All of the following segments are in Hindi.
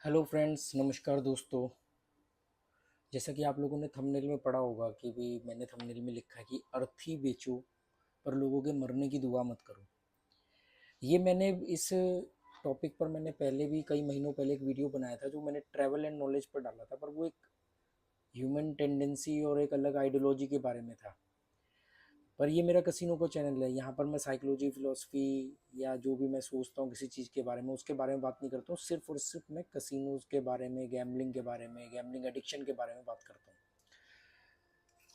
हेलो फ्रेंड्स, नमस्कार दोस्तों। जैसा कि आप लोगों ने थंबनेल में पढ़ा होगा कि भी मैंने थंबनेल में लिखा है कि अर्थी बेचो पर लोगों के मरने की दुआ मत करो। ये मैंने इस टॉपिक पर मैंने पहले भी कई महीनों पहले एक वीडियो बनाया था जो मैंने ट्रैवल एंड नॉलेज पर डाला था, पर वो एक ह्यूमन टेंडेंसी और एक अलग आइडियोलॉजी के बारे में था। पर ये मेरा कसिनो का चैनल है, यहाँ पर मैं साइकोलॉजी, फिलोसफी या जो भी मैं सोचता हूँ किसी चीज़ के बारे में उसके बारे में बात नहीं करता हूँ। सिर्फ और सिर्फ मैं कसिनोज के बारे में, गैम्बलिंग के बारे में, गैम्बलिंग एडिक्शन के बारे में बात करता हूँ।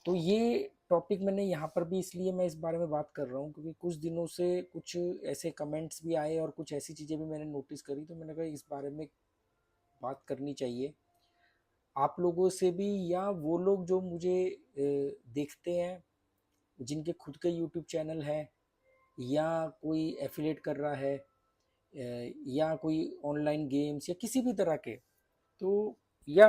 तो ये टॉपिक मैंने यहाँ पर भी इसलिए मैं इस बारे में बात कर रहा हूँ क्योंकि कुछ दिनों से कुछ ऐसे कमेंट्स भी आए और कुछ ऐसी चीज़ें भी मैंने नोटिस करी, तो मैंने कहा इस बारे में बात करनी चाहिए आप लोगों से भी, या वो लोग जो मुझे देखते हैं, जिनके खुद के यूट्यूब चैनल है, या कोई एफिलेट कर रहा है, या कोई ऑनलाइन गेम्स या किसी भी तरह के। तो या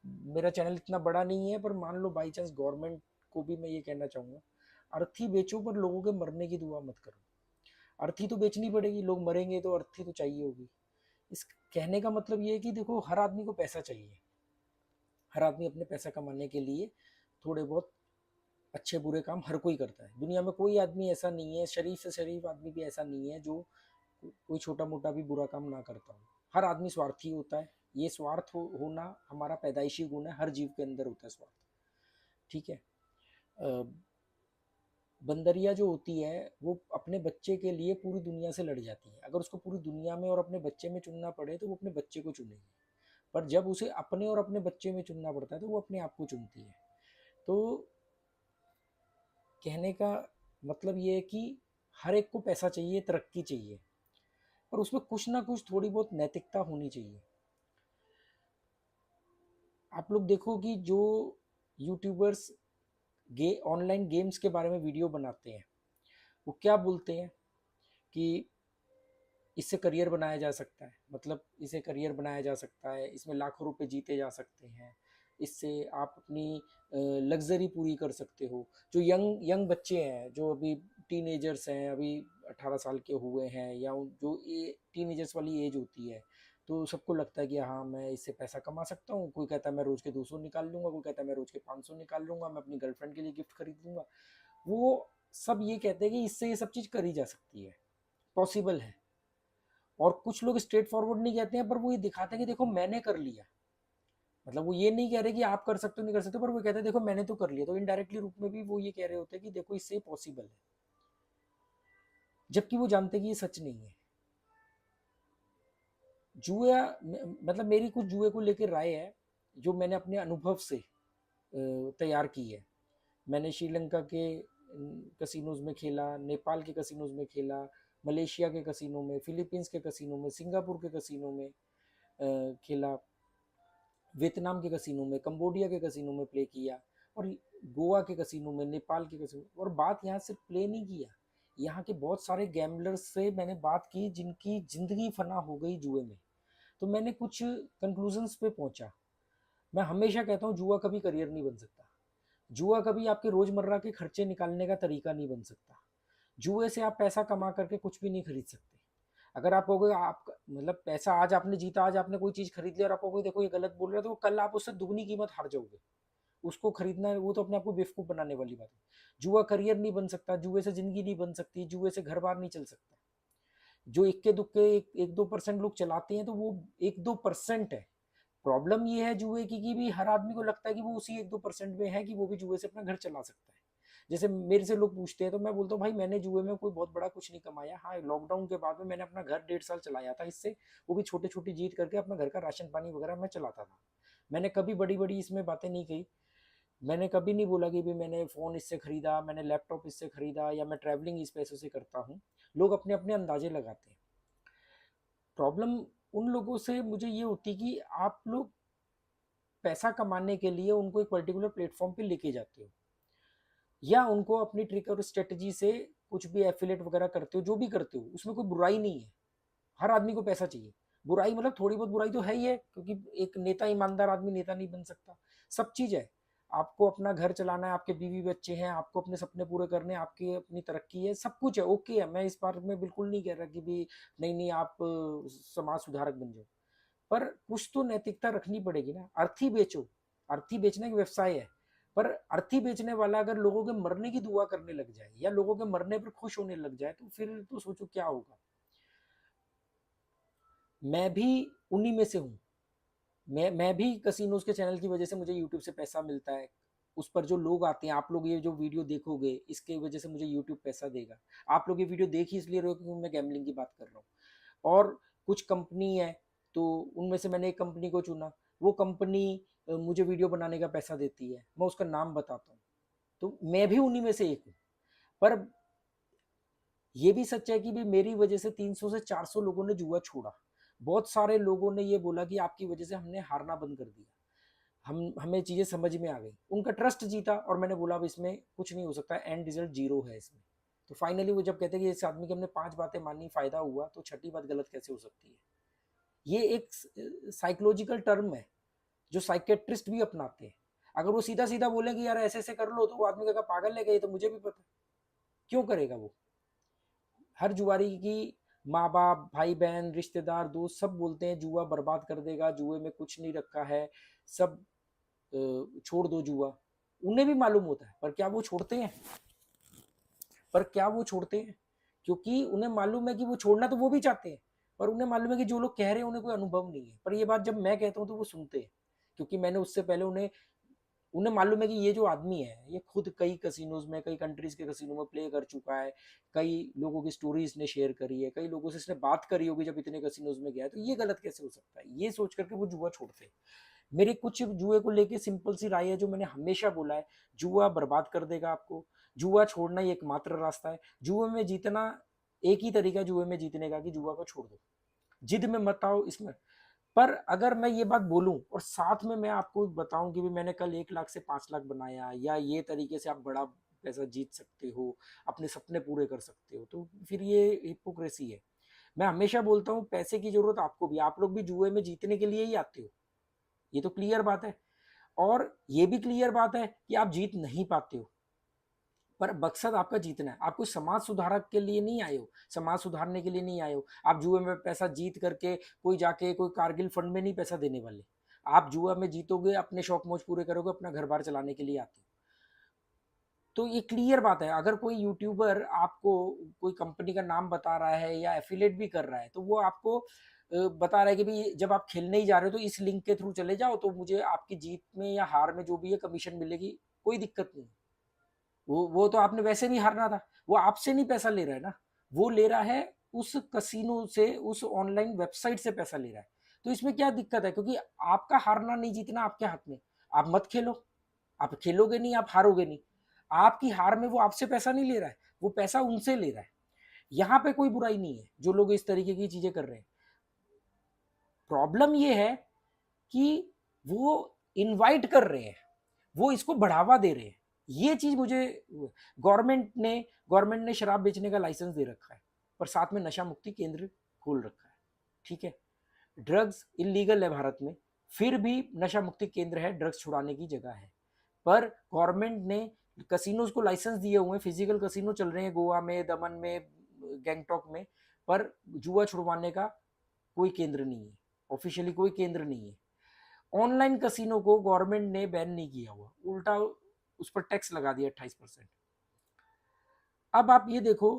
मेरा चैनल इतना बड़ा नहीं है, पर मान लो बाई चांस गवर्नमेंट को भी मैं ये कहना चाहूँगा, अर्थी बेचो पर लोगों के मरने की दुआ मत करो। अर्थी तो बेचनी पड़ेगी, लोग मरेंगे तो अर्थी तो चाहिए होगी। इस कहने का मतलब ये है कि देखो, हर आदमी को पैसा चाहिए। हर आदमी अपने पैसा कमाने के लिए थोड़े बहुत अच्छे बुरे काम हर कोई करता है। दुनिया में कोई आदमी ऐसा नहीं है, शरीफ से शरीफ आदमी भी ऐसा नहीं है जो कोई छोटा मोटा भी बुरा काम ना करता हो। हर आदमी स्वार्थी होता है। ये स्वार्थ होना हमारा पैदाइशी गुण है, हर जीव के अंदर होता है स्वार्थ। ठीक है। बंदरिया जो होती है वो अपने बच्चे के लिए पूरी दुनिया से लड़ जाती है। अगर उसको पूरी दुनिया में और अपने बच्चे में चुनना पड़े तो वो अपने बच्चे को चुनेगी। पर जब उसे अपने और अपने बच्चे में चुनना पड़ता है तो वो अपने आप को चुनती है। तो कहने का मतलब ये है कि हर एक को पैसा चाहिए, तरक्की चाहिए, पर उसमें कुछ ना कुछ थोड़ी बहुत नैतिकता होनी चाहिए। आप लोग देखो कि जो यूट्यूबर्स ऑनलाइन गेम्स के बारे में वीडियो बनाते हैं, वो क्या बोलते हैं कि इससे करियर बनाया जा सकता है, मतलब इसे करियर बनाया जा सकता है, इसमें लाखों रुपए जीते जा सकते हैं, इससे आप अपनी लग्जरी पूरी कर सकते हो। जो यंग यंग बच्चे हैं, जो अभी टीनेजर्स हैं, अभी 18 साल के हुए हैं, या जो ये टीनेजर्स वाली एज होती है, तो सबको लगता है कि हाँ मैं इससे पैसा कमा सकता हूँ। कोई कहता है मैं रोज़ के 200 निकाल लूँगा, कोई कहता है मैं रोज़ के 500 निकाल लूँगा, मैं अपनी गर्लफ्रेंड के लिए गिफ्ट खरीद लूँगा। वो सब ये कहते हैं कि इससे ये सब चीज़ करी जा सकती है, पॉसिबल है। और कुछ लोग स्ट्रेट फॉरवर्ड नहीं कहते हैं, पर वो ये दिखाते हैं कि देखो मैंने कर लिया। मतलब वो ये नहीं कह रहे कि आप कर सकते हो नहीं कर सकते, पर वो कहते हैं देखो मैंने तो कर लिया। तो इनडायरेक्टली रूप में भी वो ये कह रहे होते हैं कि देखो इससे पॉसिबल है, जबकि वो जानते हैं कि ये सच नहीं है। जुआ मतलब मेरी कुछ जुए को लेकर राय है जो मैंने अपने अनुभव से तैयार की है। मैंने श्रीलंका के कसिनोज में खेला, नेपाल के कसिनोज में खेला, मलेशिया के कसिनो में, फिलीपींस के कसिनो में, सिंगापुर के कसिनो में खेला, वियतनाम के कसिनो में, कंबोडिया के कसिनो में प्ले किया, और गोवा के कसिनो में, नेपाल के कसिनो। और बात यहाँ सिर्फ प्ले नहीं किया, यहाँ के बहुत सारे गैम्बलर्स से मैंने बात की जिनकी ज़िंदगी फना हो गई जुए में। तो मैंने कुछ कंक्लूजन्स पे पहुंचा। मैं हमेशा कहता हूँ जुआ कभी करियर नहीं बन सकता। जुआ कभी आपके रोज़मर्रा के खर्चे निकालने का तरीका नहीं बन सकता। जुए से आप पैसा कमा करके कुछ भी नहीं खरीद सकते। अगर आप कहोगे आप मतलब पैसा आज आपने जीता, आज आपने कोई चीज़ खरीद लिया और आप कहोगे देखो ये गलत बोल रहा है, तो कल आप उससे दुगनी कीमत हार जाओगे। उसको खरीदना वो तो अपने आप को बेवकूफ़ बनाने वाली बात है। जुआ करियर नहीं बन सकता, जुए से ज़िंदगी नहीं बन सकती, जुए से घर बार नहीं चल सकता। जो इक्के दुक्के 1-2% लोग चलाते हैं तो वो 1-2% है। प्रॉब्लम ये है जुए की कि भी हर आदमी को लगता है कि वो उसी 1-2% में है कि वो भी जुए से अपना घर चला सकता है। जैसे मेरे से लोग पूछते हैं तो मैं बोलता हूँ भाई मैंने जुए में कोई बहुत बड़ा कुछ नहीं कमाया। हाँ, लॉकडाउन के बाद में मैंने अपना घर 1.5 साल चलाया था इससे, वो भी छोटे छोटी जीत करके अपना घर का राशन पानी वगैरह मैं चलाता था। मैंने कभी बड़ी बड़ी इसमें बातें नहीं कही। मैंने कभी नहीं बोला कि भी मैंने फ़ोन इससे खरीदा, मैंने लैपटॉप इससे खरीदा, या मैं ट्रैवलिंग इस पैसों से करता हूँ। लोग अपने अपने अंदाजे लगाते हैं। प्रॉब्लम उन लोगों से मुझे ये होती कि आप लोग पैसा कमाने के लिए उनको एक पर्टिकुलर प्लेटफॉर्म पे लेके जाते हो, या उनको अपनी ट्रिक और स्ट्रेटजी से कुछ भी एफिलेट वगैरह करते हो, जो भी करते हो उसमें कोई बुराई नहीं है। हर आदमी को पैसा चाहिए। बुराई मतलब थोड़ी बहुत बुराई तो है ही है, क्योंकि एक नेता, ईमानदार आदमी नेता नहीं बन सकता। सब चीज़ है। आपको अपना घर चलाना है, आपके बीवी बच्चे हैं, आपको अपने सपने पूरे करने हैं, आपकी अपनी तरक्की है, सब कुछ है, ओके है। मैं इस बार में बिल्कुल नहीं कह रहा कि भी नहीं नहीं आप समाज सुधारक बन जाओ। पर कुछ तो नैतिकता रखनी पड़ेगी ना। अर्थी बेचो, अर्थी बेचना एक व्यवसाय है, पर अर्थी बेचने वाला अगर लोगों के मरने की दुआ करने लग जाए या लोगों के मरने पर खुश होने लग जाए तो फिर तो सोचो क्या होगा। मैं भी उन्हीं में से हूँ। मैं भी कसिनोज के चैनल की वजह से मुझे यूट्यूब से पैसा मिलता है। उस पर जो लोग आते हैं, आप लोग ये जो वीडियो देखोगे इसके वजह से मुझे यूट्यूब पैसा देगा। आप लोग ये वीडियो देख ही इसलिए रहे हो क्योंकि मैं गैम्बलिंग की बात कर रहा हूँ। और कुछ कंपनी है तो उनमें से मैंने एक कंपनी को चुना, वो कंपनी मुझे वीडियो बनाने का पैसा देती है, मैं उसका नाम बताता हूँ, तो मैं भी उन्हीं में से एक हूँ। पर ये भी सच है कि भी मेरी वजह से 300 से 400 लोगों ने जुआ छोड़ा। बहुत सारे लोगों ने ये बोला कि आपकी वजह से हमने हारना बंद कर दिया, हमें चीजें समझ में आ गई, उनका ट्रस्ट जीता और मैंने बोला अब इसमें कुछ नहीं हो सकता, एंड रिजल्ट जीरो है इसमें। तो फाइनली वो जब कहते हैं कि इस आदमी की हमने 5 बातें मानी फायदा हुआ, तो छठी बात गलत कैसे हो सकती है। ये एक साइकोलॉजिकल टर्म है जो साइकेट्रिस्ट भी अपनाते हैं। अगर वो सीधा सीधा बोले कि यार ऐसे ऐसे कर लो, तो वो आदमी कहेगा पागल है क्या, ये तो मुझे भी पता। क्यों करेगा वो। हर जुआरी की माँ बाप, भाई बहन, रिश्तेदार, दोस्त सब बोलते हैं जुआ बर्बाद कर देगा, जुए में कुछ नहीं रखा है, सब छोड़ दो जुआ। उन्हें भी मालूम होता है, पर क्या वो छोड़ते हैं। पर क्या वो छोड़ते हैं, क्योंकि उन्हें मालूम है कि वो छोड़ना तो वो भी चाहते हैं, पर उन्हें मालूम है कि जो लोग कह रहे हैं उन्हें कोई अनुभव नहीं है। पर ये बात जब मैं कहता हूँ तो वो सुनते हैं, क्योंकि मैंने उससे पहले उन्हें उन्हें मालूम है कि ये जो आदमी है ये खुद कई कसिनोज में, कई कंट्रीज के कसिनो में प्ले कर चुका है, कई लोगों की स्टोरी इसने शेयर करी है, कई लोगों से इसने बात करी होगी जब इतने कसिनोज में गया है, तो ये गलत कैसे हो सकता है, ये सोच करके वो जुआ छोड़ते हैं। मेरे कुछ जुए को लेके सिंपल सी राय है जो मैंने हमेशा बोला है, जुआ बर्बाद कर देगा आपको, जुआ छोड़ना ही एकमात्र रास्ता है। जुए में जीतना एक ही तरीका है जुए में जीतने का, कि जुआ को छोड़ दो, जिद में मत आओ इसमें। पर अगर मैं ये बात बोलूं और साथ में मैं आपको बताऊं कि भी मैंने कल 1 लाख से 5 लाख बनाया, या ये तरीके से आप बड़ा पैसा जीत सकते हो, अपने सपने पूरे कर सकते हो, तो फिर ये हिपोक्रेसी है। मैं हमेशा बोलता हूँ पैसे की जरूरत आपको भी, आप लोग भी जुए में जीतने के लिए ही आते हो, ये तो क्लियर बात है। और ये भी क्लियर बात है कि आप जीत नहीं पाते हो, पर मकसद आपका जीतना है। आप कोई समाज सुधारक के लिए नहीं आए हो, समाज सुधारने के लिए नहीं आए हो। आप जुए में पैसा जीत करके कोई जाके कोई कारगिल फंड में नहीं पैसा देने वाले। आप जुआ में जीतोगे, अपने शौक मौज पूरे करोगे, अपना घर बार चलाने के लिए आते हो। तो ये क्लियर बात है। अगर कोई यूट्यूबर आपको कोई कंपनी का नाम बता रहा है या एफिलेट भी कर रहा है, तो वो आपको बता रहा है कि भाई जब आप खेलने ही जा रहे हो तो इस लिंक के थ्रू चले जाओ, तो मुझे आपकी जीत में या हार में जो भी है कमीशन मिलेगी, कोई दिक्कत नहीं। वो तो आपने वैसे भी हारना था, वो आपसे नहीं पैसा ले रहा है ना, वो ले रहा है उस कसिनो से, उस ऑनलाइन वेबसाइट से पैसा ले रहा है। तो इसमें क्या दिक्कत है, क्योंकि आपका हारना नहीं जीतना आपके हाथ में। आप मत खेलो, आप खेलोगे नहीं, आप हारोगे नहीं। आपकी हार में वो आपसे पैसा नहीं ले रहा है, वो पैसा उनसे ले रहा है। यहाँ पे कोई बुराई नहीं है जो लोग इस तरीके की चीजें कर रहे हैं। प्रॉब्लम ये है कि वो इनवाइट कर रहे हैं, वो इसको बढ़ावा दे रहे हैं। ये चीज मुझे, गवर्नमेंट ने गवर्नमेंट ने शराब बेचने का लाइसेंस दे रखा है, पर साथ में नशा मुक्ति केंद्र खोल रखा है। ठीक है, ड्रग्स इलीगल है भारत में, फिर भी नशा मुक्ति केंद्र है, ड्रग्स छुड़ाने की जगह है। पर गवर्नमेंट ने कसिनोज को लाइसेंस दिए हुए हैं, फिजिकल कसिनो चल रहे हैं गोवा में, दमन में, गैंगटॉक में, पर जुआ छुड़वाने का कोई केंद्र नहीं है, ऑफिशियली कोई केंद्र नहीं है। ऑनलाइन कसिनो को गवर्नमेंट ने बैन नहीं किया हुआ, उल्टा उस पर टैक्स लगा दिया 28%। अब आप ये देखो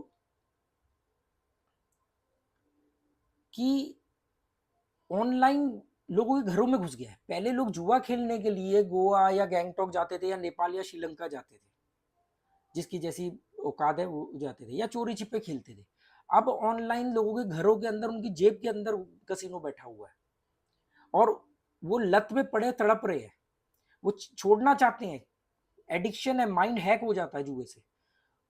कि ऑनलाइन लोगों के घरों में घुस गया है। पहले लोग जुआ खेलने के लिए गोवा या गैंगटॉक जाते थे, या नेपाल या श्रीलंका जाते थे, जिसकी जैसी औकात है वो जाते थे, या चोरी छिपे खेलते थे। अब ऑनलाइन लोगों के घरों के अंदर, उनकी जेब के अंदर कसिनो बैठा हुआ है, और वो लत में पड़े तड़प रहे हैं, वो छोड़ना चाहते हैं। एडिक्शन है, माइंड हैक हो जाता है जुए से,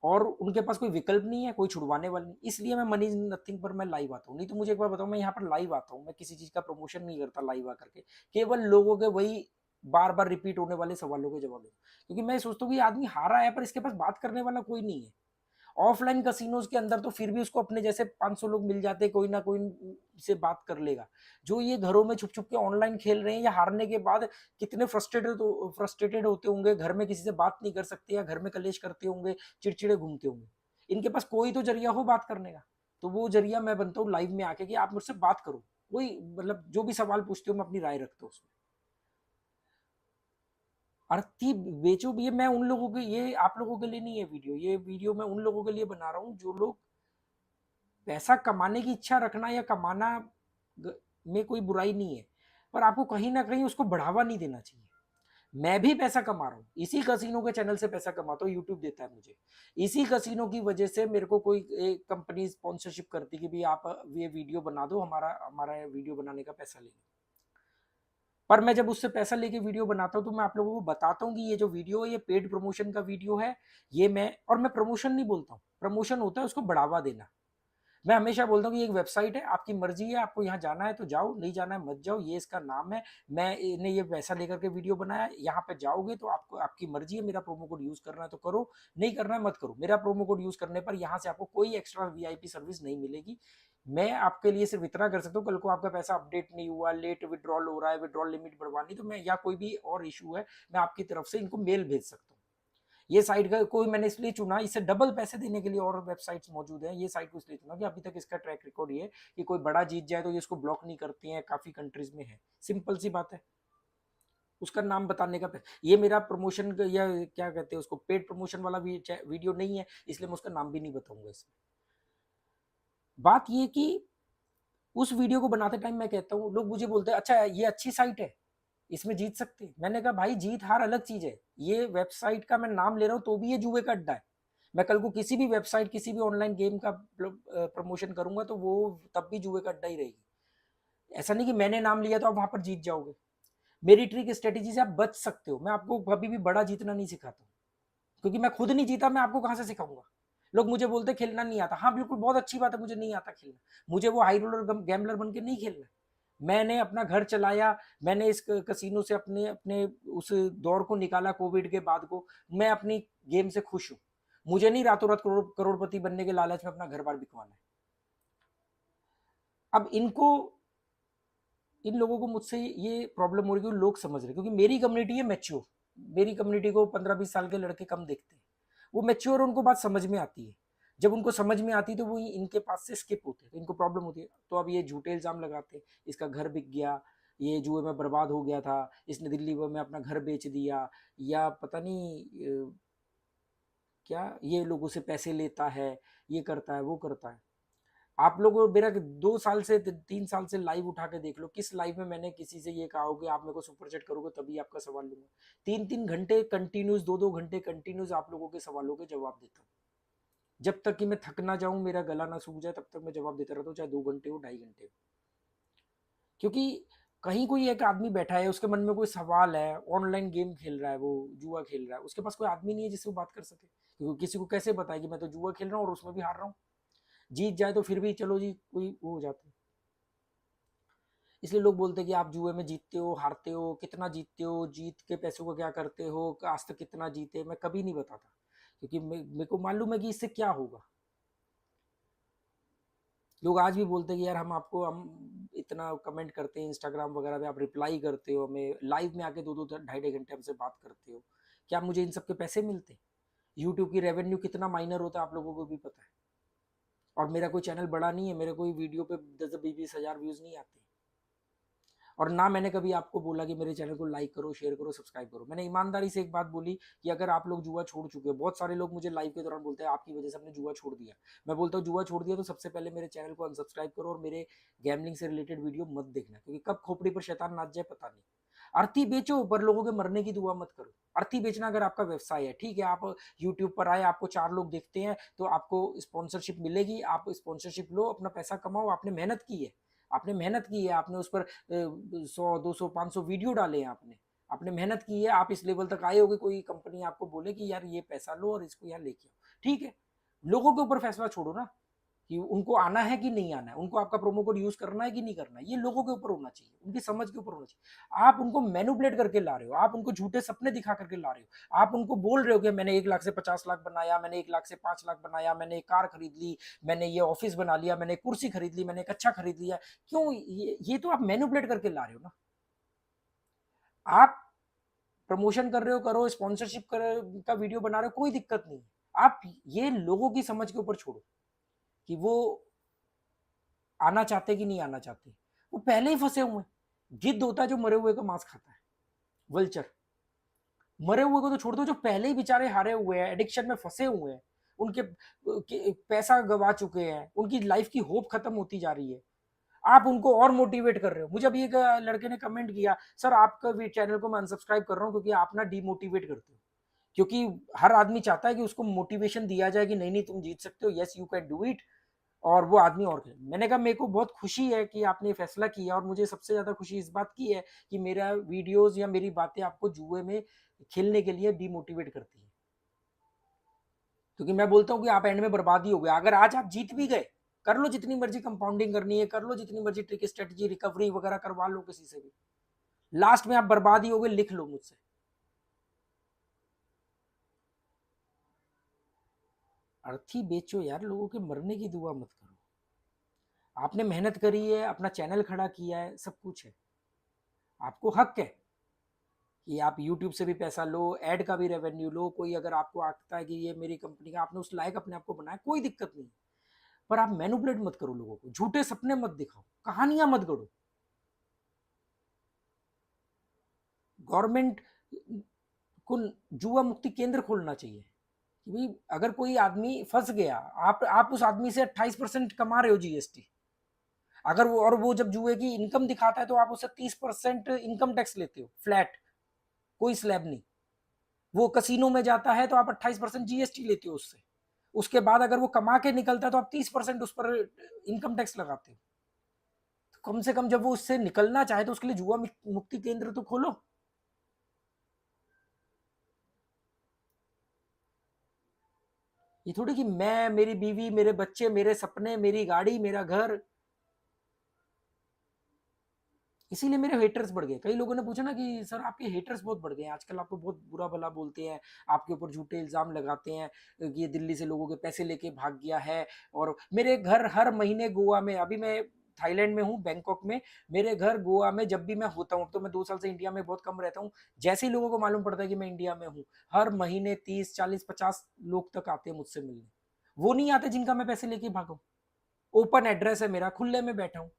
और उनके पास कोई विकल्प नहीं है, कोई छुड़वाने वाला नहीं। इसलिए मैं मनी नथिंग पर मैं लाइव आता हूँ। नहीं तो मुझे एक बार बताऊँ, मैं यहाँ पर लाइव आता हूँ, मैं किसी चीज का प्रमोशन नहीं करता लाइव आकर के, केवल लोगों के वही बार बार रिपीट होने वाले सवालों के जवाब देता हूँ। क्योंकि मैं सोचता हूँ कि आदमी हारा है, पर इसके पास बात करने वाला कोई नहीं है। ऑफलाइन कसिनोज के अंदर तो फिर भी उसको अपने जैसे 500 लोग मिल जाते, कोई ना कोई से बात कर लेगा। जो ये घरों में छुप छुप के ऑनलाइन खेल रहे हैं, या हारने के बाद कितने फ्रस्ट्रेटेड होते होंगे, घर में किसी से बात नहीं कर सकते, या घर में कलेश करते होंगे, चिड़चिड़े घूमते होंगे। इनके पास कोई तो जरिया हो बात करने का, तो वो जरिया मैं बनता हूँ लाइव में आके कि आप मुझसे बात करो, कोई मतलब जो भी सवाल पूछते हो मैं अपनी राय रखता हूँ उसमें। अर्थी बेचो भी, ये मैं उन लोगों के, ये आप लोगों के लिए नहीं है वीडियो, ये वीडियो मैं उन लोगों के लिए बना रहा हूँ जो लोग पैसा कमाने की इच्छा रखना या कमाना में कोई बुराई नहीं है, पर आपको कहीं ना कहीं उसको बढ़ावा नहीं देना चाहिए। मैं भी पैसा कमा रहा हूँ, इसी कसिनो के चैनल से पैसा कमाता हूँ, यूट्यूब देता है मुझे। इसी कसिनो की वजह से मेरे को कोई एक कंपनी स्पॉन्सरशिप करती कि भी आप ये वीडियो बना दो, हमारा हमारा वीडियो बनाने का पैसा ले लो। पर मैं जब उससे पैसा लेके वीडियो बनाता हूँ तो मैं आप लोगों को बताता हूँ कि ये जो वीडियो है ये पेड प्रमोशन का वीडियो है। ये मैं प्रमोशन नहीं बोलता हूँ, प्रमोशन होता है उसको बढ़ावा देना। मैं हमेशा बोलता हूँ कि एक वेबसाइट है, आपकी मर्जी है, आपको यहाँ जाना है तो जाओ, नहीं जाना है मत जाओ, ये इसका नाम है। मैंने ये पैसा लेकर के वीडियो बनाया, यहाँ पे जाओगे तो आपको आपकी मर्जी है, मेरा प्रोमो कोड यूज करना है तो करो, नहीं करना है मत करो। मेरा प्रोमो कोड यूज करने पर यहाँ से आपको कोई एक्स्ट्रा वीआईपी सर्विस नहीं मिलेगी। मैं आपके लिए सिर्फ इतना कर सकता हूँ, कल को आपका पैसा अपडेट नहीं हुआ, लेट विड्रॉल हो रहा है, विड्रॉल लिमिट बढ़वानी, तो मैं या कोई भी और इशू है, मैं आपकी तरफ से इनको मेल भेज सकता हूँ। ये साइट का कोई मैंने इसलिए चुना, इससे डबल पैसे देने के लिए और वेबसाइट्स मौजूद हैं, ये साइट को इसलिए चुना कि अभी तक इसका ट्रैक रिकॉर्ड ये कि कोई बड़ा जीत जाए तो ये इसको ब्लॉक नहीं करती हैं, काफी कंट्रीज में है, सिंपल सी बात है। उसका नाम बताने का ये मेरा प्रमोशन या क्या कहते हैं उसको, पेड प्रमोशन वाला वीडियो नहीं है, इसलिए मैं उसका नाम भी नहीं बताऊंगा इसमें। बात ये कि उस वीडियो को बनाते टाइम मैं कहता हूँ, लोग मुझे बोलते हैं अच्छा ये अच्छी साइट है, इसमें जीत सकते हैं। मैंने कहा भाई जीत हार अलग चीज है, ये वेबसाइट का मैं नाम ले रहा हूँ तो भी ये जुए का अड्डा है। मैं कल को किसी भी वेबसाइट, किसी भी ऑनलाइन गेम का प्रमोशन करूंगा तो वो तब भी जुए का अड्डा ही रहेगी। ऐसा नहीं कि मैंने नाम लिया तो आप वहां पर जीत जाओगे। मेरी ट्रिक स्ट्रेटेजी से आप बच सकते हो, मैं आपको कभी भी बड़ा जीतना नहीं सिखाता, क्योंकि मैं खुद नहीं जीता, मैं आपको कहां से सिखाऊंगा। लोग मुझे बोलते खेलना नहीं आता, हाँ बिल्कुल बहुत अच्छी बात है, मुझे नहीं आता खेलना, मुझे वो हाई रोलर गैम्बलर बन के नहीं खेलना। मैंने अपना घर चलाया, मैंने इस कसिनो से अपने अपने उस दौर को निकाला कोविड के बाद को, मैं अपनी गेम से खुश हूँ। मुझे नहीं रातों रात करोड़पति बनने के लालच में अपना घर बार बिकवाना है। अब इन लोगों को मुझसे ये प्रॉब्लम हो रही है, लोग समझ रहे, क्योंकि मेरी कम्युनिटी है मैच्योर, मेरी कम्युनिटी को 15-20 साल के लड़के कम देखते हैं, वो मैच्योर, उनको बात समझ में आती है। जब उनको समझ में आती है तो वो इनके पास से स्किप होते हैं, तो इनको प्रॉब्लम होती है, तो अब ये झूठे इल्जाम लगाते हैं, इसका घर बिक गया, ये जुए में बर्बाद हो गया था, इसने दिल्ली में अपना घर बेच दिया, या पता नहीं क्या ये लोगों से पैसे लेता है, ये करता है वो करता है। आप लोग मेरा 2 साल से 3 साल से लाइव उठा के देख लो, किस लाइव में मैंने किसी से ये कहा हो कि आप मेरे को सुपर चैट करोगे तभी आपका सवाल लूंगा। 3-3 घंटे कंटिन्यूस, 2-2 घंटे कंटिन्यूस आप लोगों के सवालों के जवाब देता हूँ, जब तक कि मैं थक ना जाऊं, मेरा गला ना सूख जाए, तब तक मैं जवाब देता रहता हूँ, चाहे 2 घंटे हो 2.5 घंटे हो। क्योंकि कहीं कोई एक आदमी बैठा है, उसके मन में कोई सवाल है, ऑनलाइन गेम खेल रहा है, वो जुआ खेल रहा है, उसके पास कोई आदमी नहीं है जिससे वो बात कर सके, क्योंकि किसी को कैसे बताए कि मैं तो जुआ खेल रहा हूँ और उसमें भी हार रहा हूँ, जीत जाए तो फिर भी चलो जी कोई वो हो जाता है। इसलिए लोग बोलते हैं कि आप जुए में जीतते हो, हारते हो, कितना जीतते हो, जीत के पैसों को क्या करते हो, आज तक कितना जीते, मैं कभी नहीं बताता, क्योंकि मेरे को मालूम है कि इससे क्या होगा। लोग आज भी बोलते हैं कि यार हम इतना कमेंट करते हैं इंस्टाग्राम वगैरह पे, आप रिप्लाई करते हो, हमें लाइव में आके 2-2 2.5 घंटे हमसे बात करते हो, क्या मुझे इन सब के पैसे मिलते? यूट्यूब की रेवेन्यू कितना माइनर होता है आप लोगों को भी पता है, और मेरा कोई चैनल बड़ा नहीं है, मेरे कोई वीडियो पे 10-20 हजार व्यूज नहीं आते, और ना मैंने कभी आपको बोला कि मेरे चैनल को लाइक करो, शेयर करो, सब्सक्राइब करो। मैंने ईमानदारी से एक बात बोली कि अगर आप लोग जुआ छोड़ चुके हो, बहुत सारे लोग मुझे लाइव के दौरान बोलते हैं आपकी वजह से हमने जुआ छोड़ दिया। मैं बोलता हूँ जुआ छोड़ दिया तो सबसे पहले मेरे चैनल को अनसब्सक्राइब करो और मेरे गैमलिंग से रिलेटेड वीडियो मत देखना, क्योंकि कब खोपड़ी पर शैतान नाच जाए पता नहीं। अर्थी बेचो पर लोगों के मरने की दुआ मत करो। अर्थी बेचना अगर आपका व्यवसाय है, ठीक है, आप यूट्यूब पर आए, आपको 4 लोग देखते हैं तो आपको स्पॉन्सरशिप मिलेगी, आप स्पॉन्सरशिप लो, अपना पैसा कमाओ, आपने मेहनत की है, आपने मेहनत की है, आपने उस पर 100, 200, 500 वीडियो डाले हैं, आपने मेहनत की है, आप इस लेवल तक आए होगे, कोई कंपनी आपको बोले कि यार ये पैसा लो और इसको यहाँ लेके आओ, ठीक है, लोगों के ऊपर फैसला छोड़ो ना कि उनको आना है कि नहीं आना है, उनको आपका प्रोमो कोड यूज करना है कि नहीं करना है, ये लोगों के ऊपर होना चाहिए, उनकी समझ के ऊपर होना चाहिए। आप उनको मैनुपुलेट करके ला रहे हो, आप उनको झूठे सपने दिखा करके ला रहे हो, आप उनको बोल रहे हो कि मैंने 1 लाख से 50 लाख बनाया, मैंने 1 लाख से 5 लाख बनाया, मैंने एक कार खरीद ली, मैंने ये ऑफिस बना लिया, मैंने एक कुर्सी खरीद ली, मैंने एक अच्छा खरीद लिया। क्यों? ये तो आप मैनुपुलेट करके ला रहे हो ना। आप प्रमोशन कर रहे हो, करो, स्पॉन्सरशिप का वीडियो बना रहे हो, कोई दिक्कत नहीं, आप ये लोगों की समझ के ऊपर छोड़ो कि वो आना चाहते कि नहीं आना चाहते। वो पहले ही फंसे हुए हैं। गिद्ध होता है जो मरे हुए का मांस खाता है, वल्चर। मरे हुए को तो छोड़ दो, जो पहले ही बेचारे हारे हुए हैं, एडिक्शन में फंसे हुए हैं, उनके पैसा गवा चुके हैं, उनकी लाइफ की होप खत्म होती जा रही है, आप उनको और मोटिवेट कर रहे हो। मुझे अभी एक लड़के ने कमेंट किया, सर आपका भी चैनल को मैं अनसब्सक्राइब कर रहा हूँ क्योंकि आप ना डीमोटिवेट करते हो। क्योंकि हर आदमी चाहता है कि उसको मोटिवेशन दिया जाए कि नहीं नहीं तुम जीत सकते हो, yes you can do it, और वो आदमी और खेले। मैंने कहा मेरे को बहुत खुशी है कि आपने फैसला किया, और मुझे सबसे ज्यादा खुशी इस बात की है कि मेरा वीडियोस या मेरी बातें आपको जुए में खेलने के लिए डीमोटिवेट करती है। क्योंकि मैं बोलता हूँ कि आप एंड में बर्बादी हो गया। अगर आज आप जीत भी गए, कर लो जितनी मर्जी कंपाउंडिंग करनी है, कर लो जितनी मर्जी ट्रिक स्ट्रेटजी रिकवरी वगैरह करवा लो किसी से भी, लास्ट में आप बर्बादी हो गए, लिख लो मुझसे। अर्थी बेचो यार, लोगों के मरने की दुआ मत करो। आपने मेहनत करी है, अपना चैनल खड़ा किया है, सब कुछ है, आपको हक है कि आप YouTube से भी पैसा लो, एड का भी रेवेन्यू लो। कोई अगर आपको आता है कि ये मेरी कंपनी का, आपने उस लायक अपने आप को बनाया, कोई दिक्कत नहीं। पर आप मैनुपुलेट मत करो लोगों को, झूठे सपने मत दिखाओ, कहानियां मत गढ़ो। गवर्नमेंट को जुआ मुक्ति केंद्र खोलना चाहिए कि भाई अगर कोई आदमी फंस गया, आप उस आदमी से 28% कमा रहे हो जीएसटी, अगर वो, और वो जब जुए की इनकम दिखाता है तो आप उससे 30% इनकम टैक्स लेते हो फ्लैट, कोई स्लैब नहीं। वो कसिनो में जाता है तो आप 28% जीएसटी लेते हो उससे, उसके बाद अगर वो कमा के निकलता है तो आप 30% उस पर इनकम टैक्स लगाते हो। तो कम से कम जब वो उससे निकलना चाहे तो उसके लिए जुआ मुक्ति केंद्र तो खोलो। ये थोड़ी कि मैं, मेरी बीवी, मेरे बच्चे, मेरे सपने, मेरी गाड़ी, मेरा घर। इसीलिए मेरे हेटर्स बढ़ गए। कई लोगों ने पूछा ना कि सर आपके हेटर्स बहुत बढ़ गए हैं आजकल, आपको बहुत बुरा भला बोलते हैं, आपके ऊपर झूठे इल्जाम लगाते हैं कि ये दिल्ली से लोगों के पैसे लेके भाग गया है। और मेरे घर हर महीने गोवा में, अभी मैं थाईलैंड में हूँ, बैंकॉक में, मेरे घर गोवा में जब भी मैं होता हूँ, तो मैं 2 साल से इंडिया में बहुत कम रहता हूँ, जैसे ही लोगों को मालूम पड़ता है कि मैं इंडिया में हूँ, हर महीने 30 40 50 लोग तक आते हैं मुझसे मिलने। वो नहीं आते जिनका मैं पैसे लेके भागा हूँ। ओपन एड्रेस है मेरा, खुले में बैठा हूँ,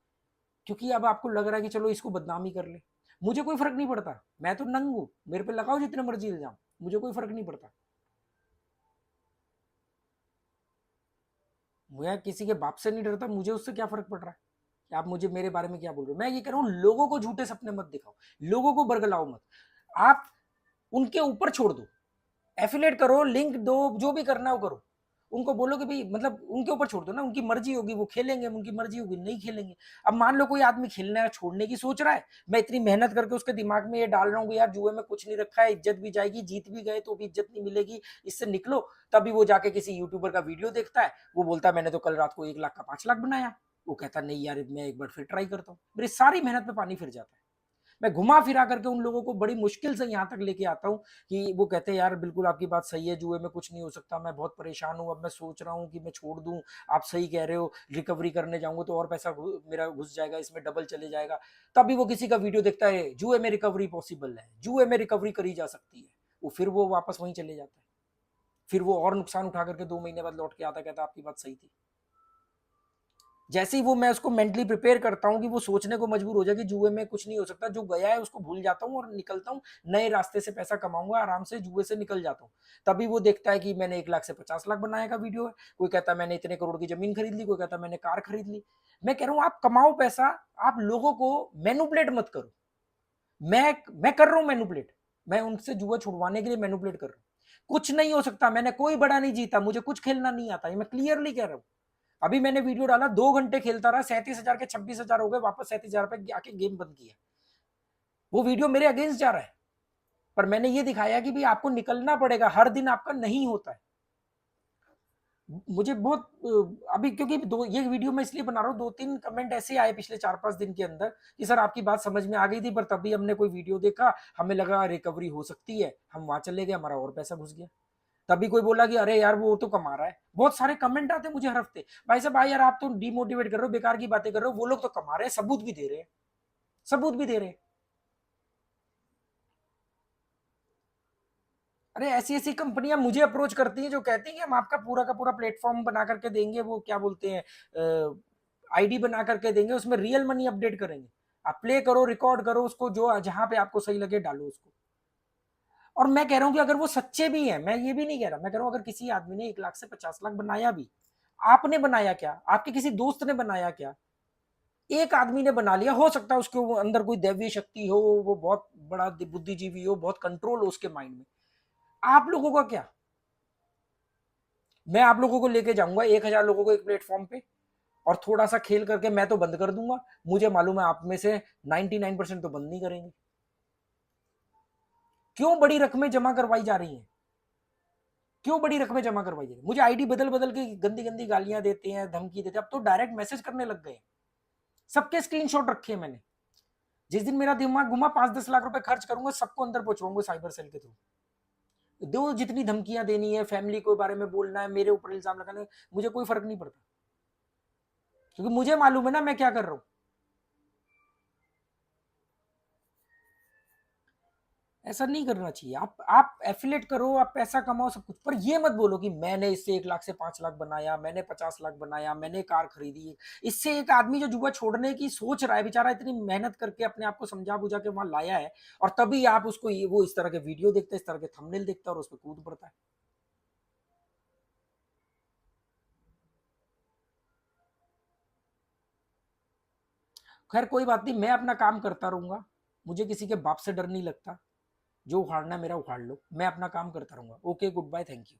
क्योंकि अब आपको लग रहा है कि चलो इसको बदनामी कर ले। मुझे कोई फर्क नहीं पड़ता, मैं तो नंग हूं, मेरे पे लगाओ जितने मर्जी इल्जाम, मुझे कोई फर्क नहीं पड़ता। मैं किसी के बाप से नहीं डरता, मुझे उससे क्या फर्क पड़ रहा है कि आप मुझे, मेरे बारे में क्या बोल रहे हो। मैं ये कह रहा हूं लोगों को झूठे सपने मत दिखाओ, लोगों को बरगलाओ मत, आप उनके ऊपर छोड़ दो, एफिलेट करो, लिंक दो, जो भी करना है वो करो। उनको बोलो कि भाई, मतलब उनके ऊपर छोड़ दो ना, उनकी मर्जी होगी वो खेलेंगे, उनकी मर्जी होगी नहीं खेलेंगे। अब मान लो कोई आदमी खेलना है छोड़ने की सोच रहा है, मैं इतनी मेहनत करके उसके दिमाग में ये डाल रहा हूँ कि यार जुए में कुछ नहीं रखा है, इज्जत भी जाएगी, जीत भी गए तो भी इज्जत नहीं मिलेगी, इससे निकलो। तभी वो जाके किसी यूट्यूबर का वीडियो देखता है, वो बोलता है मैंने तो कल रात को 1 लाख का 5 लाख बनाया। वो कहता नहीं यार मैं एक बार फिर ट्राई करता हूँ, मेरी सारी मेहनत में पानी फिर जाता है। मैं घुमा फिरा करके उन लोगों को बड़ी मुश्किल से यहाँ तक लेके आता हूँ कि वो कहते हैं यार बिल्कुल आपकी बात सही है, जुए में कुछ नहीं हो सकता, मैं बहुत परेशान हूँ, अब मैं सोच रहा हूँ कि मैं छोड़ दूँ। आप सही कह रहे हो, रिकवरी करने जाऊंगा तो और पैसा मेरा घुस जाएगा, इसमें डबल चले जाएगा। तभी वो किसी का वीडियो देखता है जुए में रिकवरी पॉसिबल है, जुए में रिकवरी करी जा सकती है, वो फिर वो वापस वहीं चले जाता है। फिर वो और नुकसान उठा करके 2 महीने बाद लौट के आता, कहता आपकी बात सही थी। जैसे ही वो, मैं उसको मेंटली प्रिपेयर करता हूँ कि वो सोचने को मजबूर हो जाए कि जुए में कुछ नहीं हो सकता, जो गया है उसको भूल जाता हूँ और निकलता हूँ, नए रास्ते से पैसा कमाऊंगा, आराम से जुए से निकल जाता हूँ। तभी वो देखता है कि मैंने 1 लाख से 50 लाख बनाने का वीडियो है, कोई कहता है मैंने इतने करोड़ की जमीन खरीद ली, कोई कहता है मैंने कार खरीद ली। मैं कह रहा हूँ आप कमाओ पैसा, आप लोगों को मैनुपलेट मत करो। मैं कर रहा हूँ मैनुपलेट, मैं उनसे जुआ छुड़वाने के लिए मैनुपलेट कर रहा हूँ। कुछ नहीं हो सकता, मैंने कोई बड़ा नहीं जीता, मुझे कुछ खेलना नहीं आता, ये मैं क्लियरली कह रहा हूँ। अभी मैंने वीडियो डाला, 2 घंटे खेलता रहा, 37,000 के 26,000 हो गए, वापस 37,000 पे आके गेम बंद किया। वो वीडियो मेरे अगेंस्ट जा रहा है, पर मैंने ये दिखाया कि भाई आपको निकलना पड़ेगा, हर दिन आपका नहीं होता है। मुझे बहुत अभी, क्योंकि ये वीडियो मैं इसलिए बना रहा हूँ, 2 3 कमेंट ऐसे आए पिछले 4 5 दिन के अंदर कि सर आपकी बात समझ में आ गई थी, पर तभी हमने कोई वीडियो देखा, हमें लगा रिकवरी हो सकती है, हम वहां चले गए, हमारा और पैसा घुस गया। तभी कोई बोला कि अरे यार वो तो कमा रहा है। बहुत सारे कमेंट आते हैं मुझे हर हफ्ते, भाई साहब भाई यार आप तो डिमोटिवेट कर रहे हो, बेकार की बातें कर रहे हो, वो लोग तो कमा रहे हैं, सबूत भी दे रहे हैं, सबूत भी दे रहे हैं। अरे ऐसी ऐसी कंपनियां मुझे अप्रोच करती हैं जो कहती हैं कि हम आपका पूरा का पूरा प्लेटफॉर्म बना करके देंगे, वो क्या बोलते हैं, आईडी बना करके देंगे, उसमें रियल मनी अपडेट करेंगे। आप प्ले करो, रिकॉर्ड करो उसको, जो जहां पे आपको सही लगे डालो उसको। और मैं कह रहा हूं कि अगर वो सच्चे भी हैं, मैं ये भी नहीं कह रहा, मैं कह रहा हूं अगर किसी आदमी ने 1 लाख से 50 लाख बनाया भी, आपने बनाया क्या, आपके किसी दोस्त ने बनाया क्या, एक आदमी ने बना लिया, हो सकता है उसके अंदर कोई दैवीय शक्ति हो, वो बहुत बड़ा बुद्धिजीवी हो, बहुत कंट्रोल हो उसके माइंड में, आप लोगों का क्या। मैं आप लोगों को लेके जाऊंगा 1,000 लोगों को एक प्लेटफॉर्म पे, और थोड़ा सा खेल करके मैं तो बंद कर दूंगा, मुझे मालूम है आप में से 99% तो बंद नहीं करेंगे। क्यों बड़ी रकमें जमा करवाई जा रही हैं, क्यों बड़ी रकमें जमा करवाई जा रही है। मुझे आईडी बदल बदल के गंदी गंदी गालियां देते हैं, धमकी देते हैं, अब तो डायरेक्ट मैसेज करने लग गए। सबके स्क्रीनशॉट रखे हैं मैंने। जिस दिन मेरा दिमाग घुमा 5-10 लाख रुपए खर्च करूंगा, सबको अंदर पहुंचवाऊंगा साइबर सेल के थ्रू। दो जितनी धमकियां देनी है, फैमिली के बारे में बोलना है, मेरे ऊपर इल्जाम लगाना है, मुझे कोई फर्क नहीं पड़ता, क्योंकि मुझे मालूम है ना मैं क्या कर रहा हूं। ऐसा नहीं करना चाहिए। आप एफिलेट करो, आप पैसा कमाओ सब कुछ, पर ये मत बोलो कि मैंने इससे 1 लाख से 5 लाख बनाया, मैंने 50 लाख बनाया, मैंने कार खरीदी। इससे एक आदमी जो जुआ छोड़ने की सोच रहा है बेचारा, इतनी मेहनत करके अपने आप को समझा बुझा के वहां लाया है, और तभी आप उसको वो इस तरह के वीडियो देखता है, इस तरह के थंबनेल देखता है और उस पर कूद पड़ता है। खैर कोई बात नहीं, मैं अपना काम करता रहूंगा, मुझे किसी के बाप से डर नहीं लगता। जो उखाड़ना है मेरा उखाड़ लो, मैं अपना काम करता रहूंगा। Okay, good bye, thank you.